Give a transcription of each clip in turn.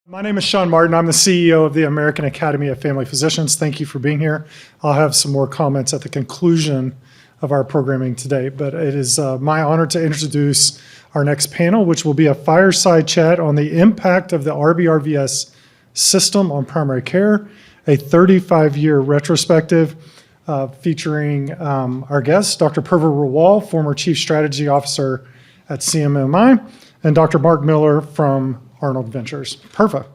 My name is Sean Martin. I'm the CEO of the American Academy of Family Physicians. Thank you for being here. I'll have some more comments at the conclusion of our programming today, but it is my honor to introduce our next panel, which will be a fireside chat on the impact of the RBRVS system on primary care, a 35-year retrospective featuring our guest, Dr. Purva Rawal, former Chief Strategy Officer at CMMI, and Dr. Mark Miller from Arnold Ventures. Purva.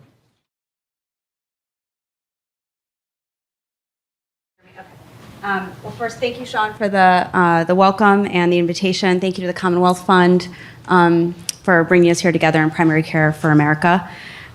Well, first, thank you, Sean, for the welcome and the invitation. Thank you to the Commonwealth Fund for bringing us here together in Primary Care for America.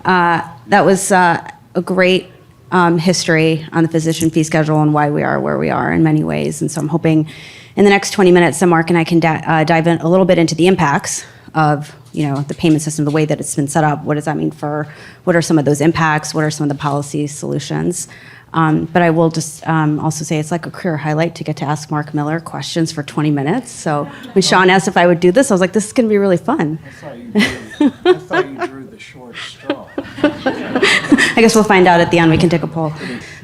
That was a great history on the physician fee schedule and why we are where we are in many ways. And so I'm hoping in the next 20 minutes that Mark and I can dive in a little bit into the impacts of the payment system, the way that it's been set up. What does that mean what are some of those impacts? What are some of the policy solutions? But I will just also say it's like a career highlight to get to ask Mark Miller questions for 20 minutes. So when Sean asked if I would do this, I was like, this is going to be really fun. I thought you drew the short straw. I guess we'll find out at the end. We can take a poll.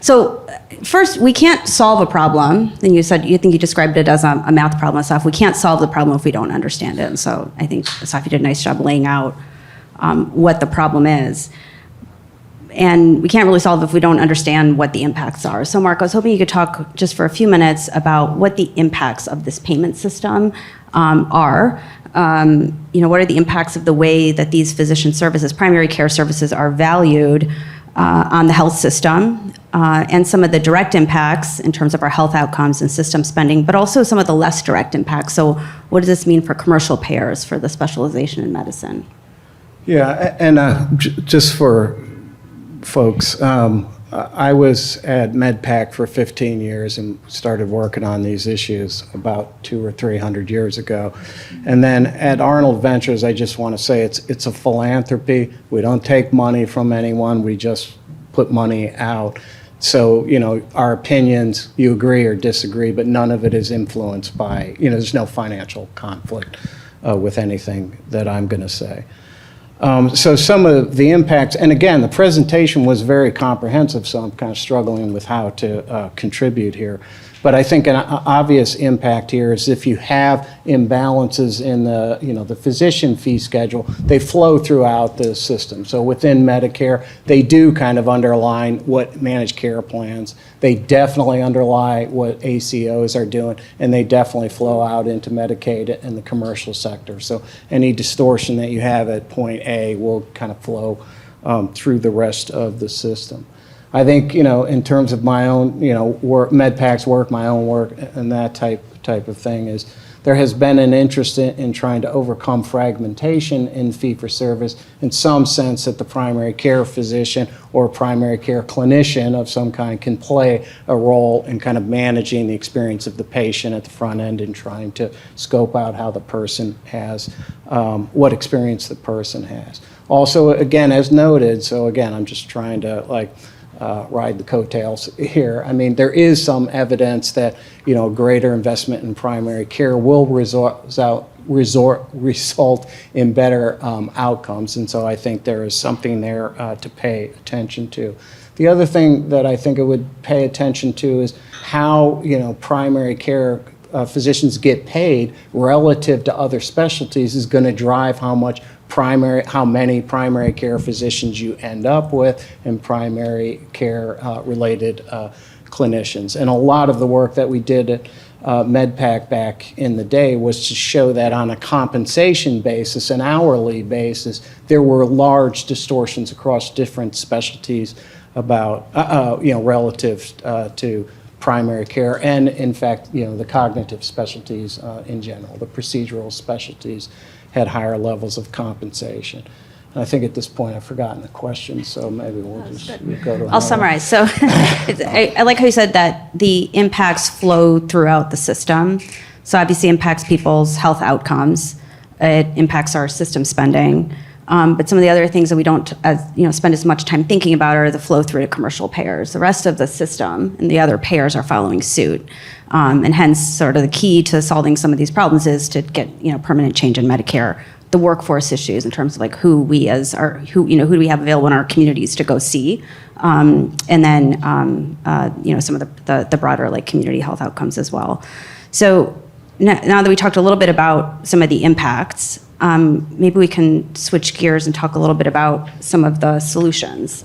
So first, we can't solve a problem. And you think you described it as a math problem and stuff. We can't solve the problem if we don't understand it. And so I think Safi did a nice job laying out what the problem is. And we can't really solve it if we don't understand what the impacts are. So Mark, I was hoping you could talk just for a few minutes about what the impacts of this payment system are. What are the impacts of the way that these physician services, primary care services, are valued on the health system, and some of the direct impacts in terms of our health outcomes and system spending, but also some of the less direct impacts. So what does this mean for commercial payers for the specialization in medicine? Yeah, and just for folks, I was at MedPAC for 15 years and started working on these issues about 200 or 300 years ago. And then at Arnold Ventures, I just want to say it's a philanthropy. We don't take money from anyone. We just put money out. So, our opinions, you agree or disagree, but none of it is influenced by, there's no financial conflict with anything that I'm going to say. So some of the impacts, and again, the presentation was very comprehensive, so I'm kind of struggling with how to contribute here. But I think an obvious impact here is if you have imbalances in the physician fee schedule, they flow throughout the system. So within Medicare, they do kind of underline what managed care plans. They definitely underlie what ACOs are doing, and they definitely flow out into Medicaid and the commercial sector. So any distortion that you have at point A will kind of flow through the rest of the system. I think, in terms of my own, work, MedPAC's work, my own work, and that type of thing is there has been an interest in trying to overcome fragmentation in fee-for-service in some sense that the primary care physician or primary care clinician of some kind can play a role in kind of managing the experience of the patient at the front end and trying to scope out how the person has, what experience the person has. Also, again, as noted, so again, I'm just trying to ride the coattails here. I mean, there is some evidence that, greater investment in primary care will result in better outcomes. And so I think there is something there to pay attention to. The other thing that I think it would pay attention to is how, primary care physicians get paid relative to other specialties is going to drive how many primary care physicians you end up with and primary care related clinicians. And a lot of the work that we did at MedPAC back in the day was to show that on a compensation basis, an hourly basis, there were large distortions across different specialties about, relative to primary care and, in fact, the cognitive specialties in general. The procedural specialties had higher levels of compensation. And I think at this point I've forgotten the question, so maybe we'll just go to I'll summarize. So I like how you said that the impacts flow throughout the system. So obviously it impacts people's health outcomes. It impacts our system spending. But some of the other things that we don't spend as much time thinking about are the flow through to commercial payers. The rest of the system and the other payers are following suit. And hence sort of the key to solving some of these problems is to get permanent change in Medicare the workforce issues in terms of like who do we have available in our communities to go see, and then some of the broader like community health outcomes as well. So now that we talked a little bit about some of the impacts, maybe we can switch gears and talk a little bit about some of the solutions.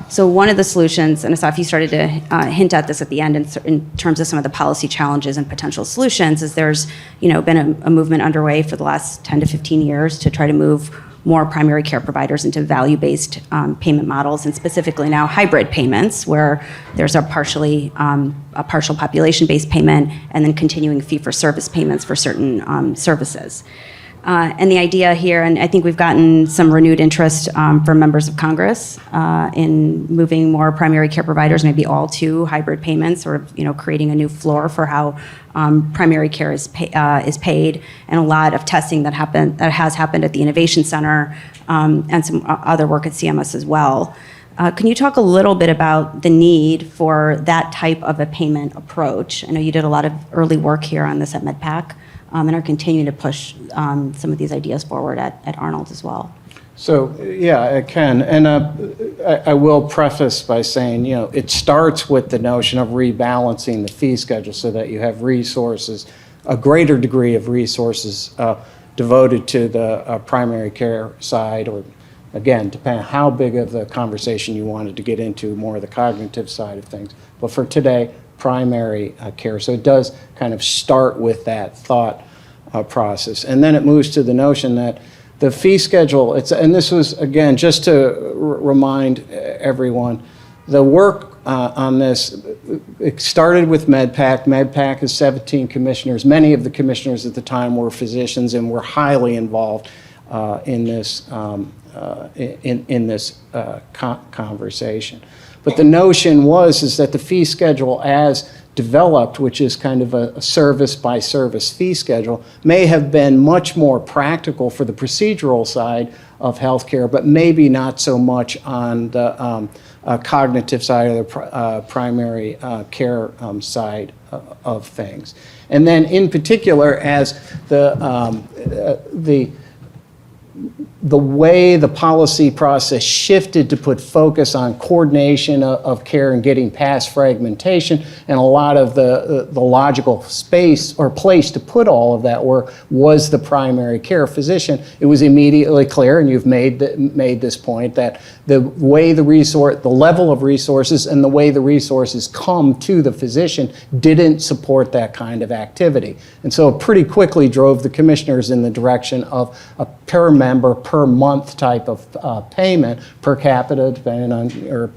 So one of the solutions, and Asaf, you started to hint at this at the end in terms of some of the policy challenges and potential solutions, is there's been a movement underway for the last 10 to 15 years to try to move more primary care providers into value-based payment models, and specifically now hybrid payments, where there's a partial population-based payment and then continuing fee-for-service payments for certain services. And the idea here, and I think we've gotten some renewed interest from members of Congress in moving more primary care providers, maybe all to hybrid payments, sort of creating a new floor for how primary care is paid, and a lot of testing that has happened at the Innovation Center and some other work at CMS as well. Can you talk a little bit about the need for that type of a payment approach? I know you did a lot of early work here on this at MedPAC. And are continuing to push some of these ideas forward at Arnold as well. So, yeah, I can. And I will preface by saying, it starts with the notion of rebalancing the fee schedule so that you have resources, a greater degree of resources devoted to the primary care side, or, again, depending on how big of the conversation you wanted to get into, more of the cognitive side of things. But for today, primary care. So it does kind of start with that thought process. And then it moves to the notion that the fee schedule, and this was, again, just to remind everyone, the work on this, it started with MedPAC. MedPAC is 17 commissioners. Many of the commissioners at the time were physicians and were highly involved in this conversation. But the notion is that the fee schedule as developed, which is kind of a service-by-service fee schedule, may have been much more practical for the procedural side of healthcare, but maybe not so much on the cognitive side or the primary care side of things. And then in particular, as the way the policy process shifted to put focus on coordination of care and getting past fragmentation, and a lot of the logical space or place to put all of that work was the primary care physician, it was immediately clear, and you've made this point, that the way the level of resources and the way the resources come to the physician didn't support that kind of activity. And so it pretty quickly drove the commissioners in the direction of a per member, per month type of payment, per capita, depending on, or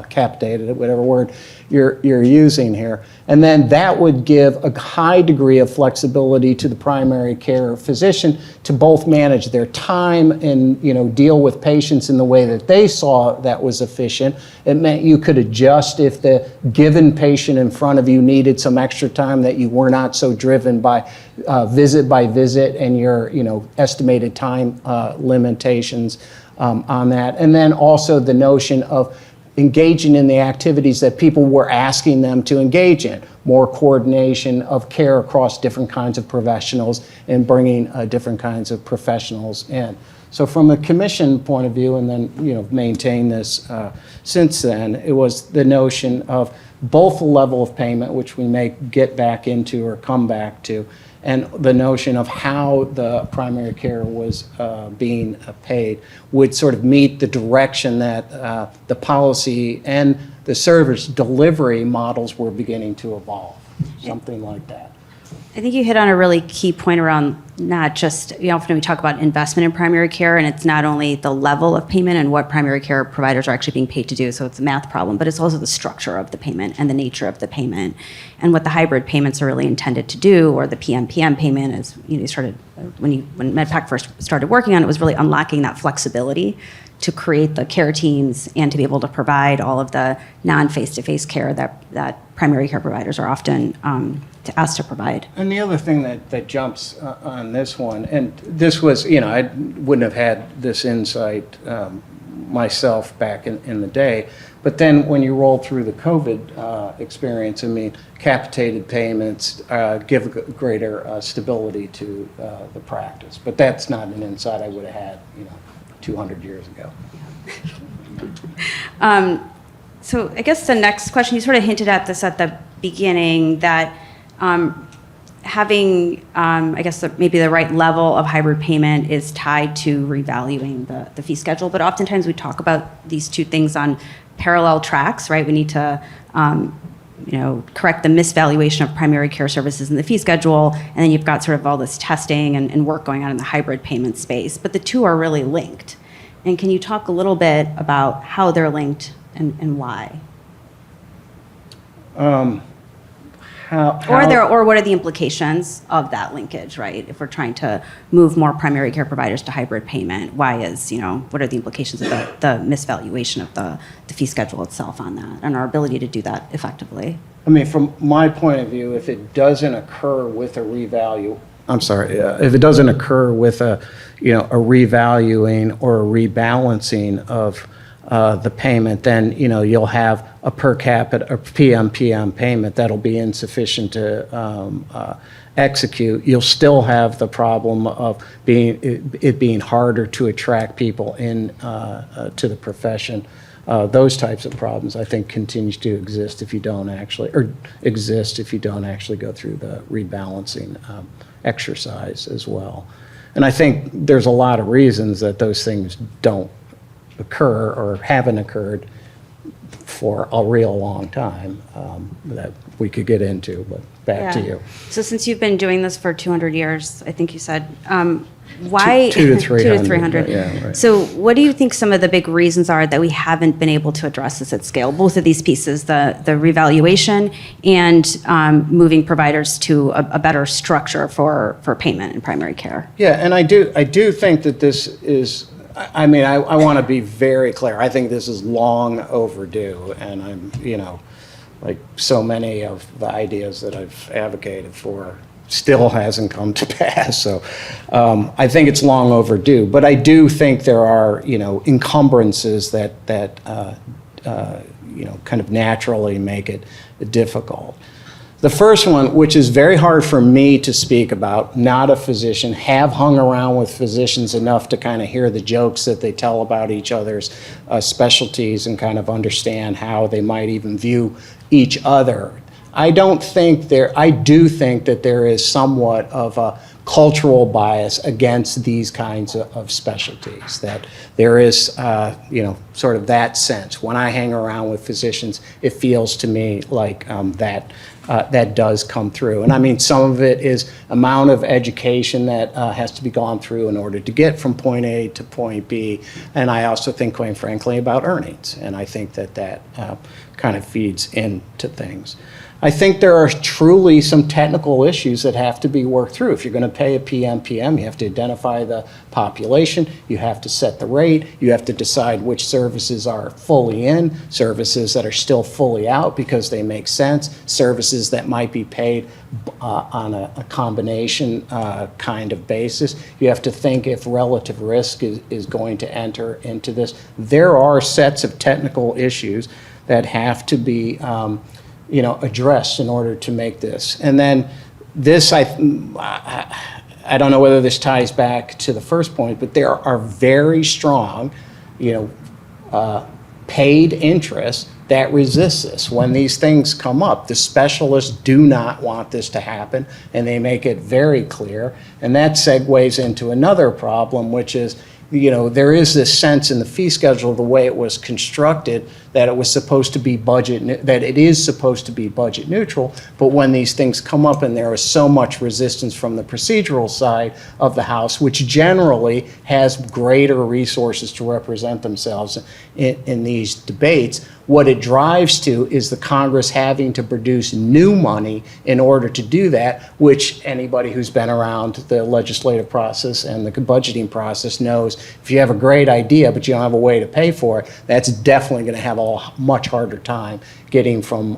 capitated, whatever word you're using here. And then that would give a high degree of flexibility to the primary care physician to both manage their time and deal with patients in the way that they saw that was efficient. It meant you could adjust if the given patient in front of you needed some extra time, that you were not so driven by visit and your estimated time limitations on that. And then also the notion of engaging in the activities that people were asking them to engage in, more coordination of care across different kinds of professionals and bringing different kinds of professionals in. So from a commission point of view, and then maintain this since then, it was the notion of both the level of payment, which we may get back into or come back to, and the notion of how the primary care was being paid would sort of meet the direction that the policy and the service delivery models were beginning to evolve, something like that. I think you hit on a really key point around not just, often we talk about investment in primary care, and it's not only the level of payment and what primary care providers are actually being paid to do, so it's a math problem, but it's also the structure of the payment and the nature of the payment. And what the hybrid payments are really intended to do, or the PMPM payment, is when MedPAC first started working on it, was really unlocking that flexibility to create the care teams and to be able to provide all of the non-face-to-face care that primary care providers are often asked to provide. And the other thing that jumps on this one, and this was, I wouldn't have had this insight myself back in the day. But then when you roll through the COVID experience, I mean, capitated payments give greater stability to the practice. But that's not an insight I would have had, 200 years ago. So I guess the next question, you sort of hinted at this at the beginning, that having, I guess, maybe the right level of hybrid payment is tied to revaluing the fee schedule. But oftentimes we talk about these two things on parallel tracks, right? We need to, correct the misvaluation of primary care services in the fee schedule, and then you've got sort of all this testing and work going on in the hybrid payment space. But the two are really linked. And can you talk a little bit about how they're linked and why? Or what are the implications of that linkage, right? If we're trying to move more primary care providers to hybrid payment, what are the implications of the misvaluation of the fee schedule itself on that and our ability to do that effectively? I mean, from my point of view, if it doesn't occur with a if it doesn't occur with a revaluing or a rebalancing of the payment, then, you'll have a per capita, a PMPM payment that'll be insufficient to execute. You'll still have the problem of it being harder to attract people in to the profession. Those types of problems, I think, continue to exist if you don't actually, go through the rebalancing exercise as well. And I think there's a lot of reasons that those things don't occur or haven't occurred for a real long time that we could get into, but back to you. So since you've been doing this for 200 years, I think you said, why? 200 to 300. 2 to 300. Yeah, right. So what do you think some of the big reasons are that we haven't been able to address this at scale? Both of these pieces, the revaluation and moving providers to a better structure for payment in primary care. Yeah, and I do think that this is, I mean, I want to be very clear. I think this is long overdue, and I'm, like so many of the ideas that I've advocated for still hasn't come to pass. So I think it's long overdue. But I do think there are, encumbrances that kind of naturally make it difficult. The first one, which is very hard for me to speak about, not a physician, have hung around with physicians enough to kind of hear the jokes that they tell about each other's specialties and kind of understand how they might even view each other. I do think that there is somewhat of a cultural bias against these kinds of specialties, that there is, sort of that sense. When I hang around with physicians, it feels to me like that does come through. And I mean, some of it is amount of education that has to be gone through in order to get from point A to point B. And I also think, quite frankly, about earnings. And I think that kind of feeds into things. I think there are truly some technical issues that have to be worked through. If you're going to pay a PMPM, you have to identify the population, you have to set the rate, you have to decide which services are fully in, services that are still fully out because they make sense, services that might be paid on a combination kind of basis. You have to think if relative risk is going to enter into this. There are sets of technical issues that have to be addressed in order to make this. And then this, I don't know whether this ties back to the first point, but there are very strong, paid interests that resist this. When these things come up, the specialists do not want this to happen, and they make it very clear. And that segues into another problem, which is, there is this sense in the fee schedule, the way it was constructed, that it was supposed to be that it is supposed to be budget neutral. But when these things come up and there is so much resistance from the procedural side of the House, which generally has greater resources to represent themselves in these debates, what it drives to is the Congress having to produce new money in order to do that, which anybody who's been around the legislative process and the budgeting process knows if you have a great idea but you don't have a way to pay for it, that's definitely going to have a much harder time getting from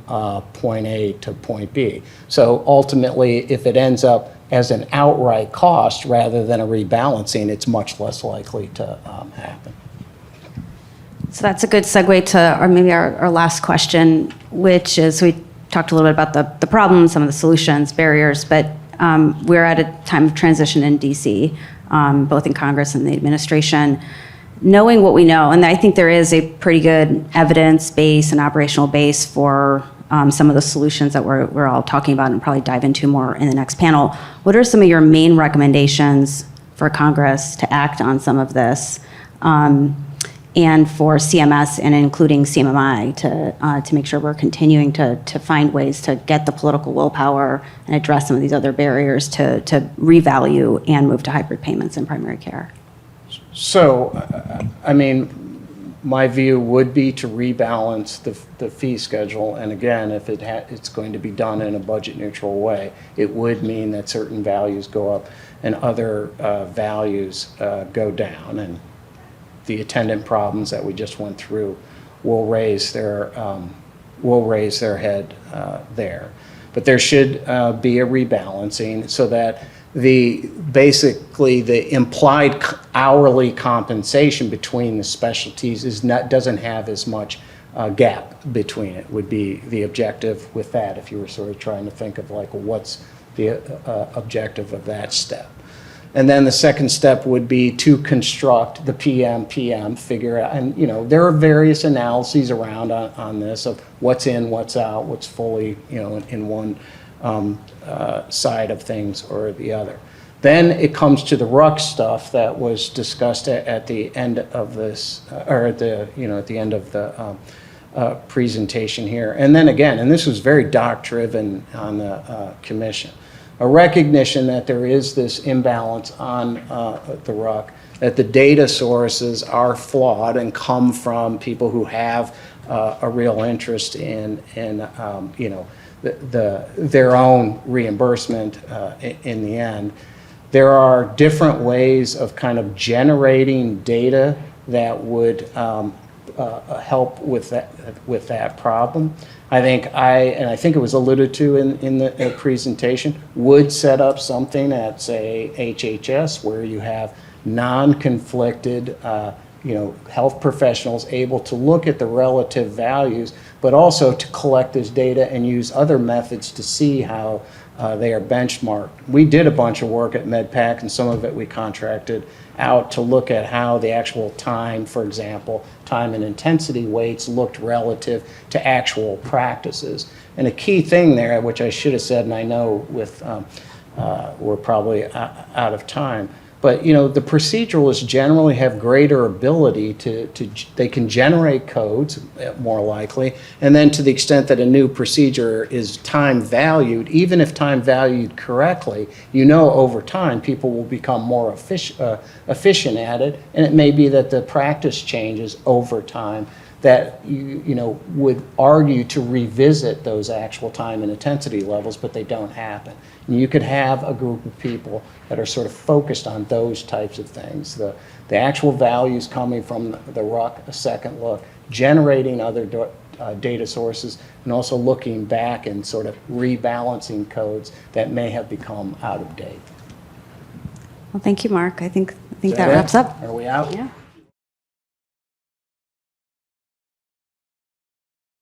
point A to point B. So ultimately, if it ends up as an outright cost rather than a rebalancing, it's much less likely to happen. So that's a good segue to, or maybe our last question, which is, we talked a little bit about the problems, some of the solutions, barriers, but we're at a time of transition in DC, both in Congress and the administration. Knowing what we know, and I think there is a pretty good evidence base and operational base for some of the solutions that we're all talking about and probably dive into more in the next panel. What are some of your main recommendations for Congress to act on some of this, and for CMS and including CMMI to make sure we're continuing to find ways to get the political willpower and address some of these other barriers to revalue and move to hybrid payments in primary care? So, I mean, my view would be to rebalance the fee schedule. And again, if it's going to be done in a budget neutral way, it would mean that certain values go up and other values go down. And the attendant problems that we just went through will raise their head there. But there should be a rebalancing so that basically the implied hourly compensation between the specialties doesn't have as much gap between it, would be the objective with that, if you were sort of trying to think of like what's the objective of that step. And then the second step would be to construct the PM, figure out, and there are various analyses around on this of what's in, what's out, what's fully in one side of things or the other. Then it comes to the RUC stuff that was discussed at the end of this, or at the end of the presentation here. And then again, and this was very doc-driven on the commission, a recognition that there is this imbalance on the RUC, that the data sources are flawed and come from people who have a real interest in their own reimbursement in the end. There are different ways of kind of generating data that would help with that problem. I think it was alluded to in the presentation, would set up something at, say, HHS, where you have non-conflicted health professionals able to look at the relative values, but also to collect this data and use other methods to see how they are benchmarked. We did a bunch of work at MedPAC, and some of it we contracted out to look at how the actual time, for example, time and intensity weights looked relative to actual practices. And a key thing there, which I should have said, and I know we're probably out of time, but the proceduralists generally have greater ability they can generate codes more likely, and then to the extent that a new procedure is time valued, even if time valued correctly, over time people will become more efficient at it, and it may be that the practice changes over time that would argue to revisit those actual time and intensity levels, but they don't happen. And you could have a group of people that are sort of focused on those types of things, the actual values coming from the RUC, a second look, generating other data sources, and also looking back and sort of rebalancing codes that may have become out of date. Well, thank you, Mark. I think that wraps up. Are we out? Yeah.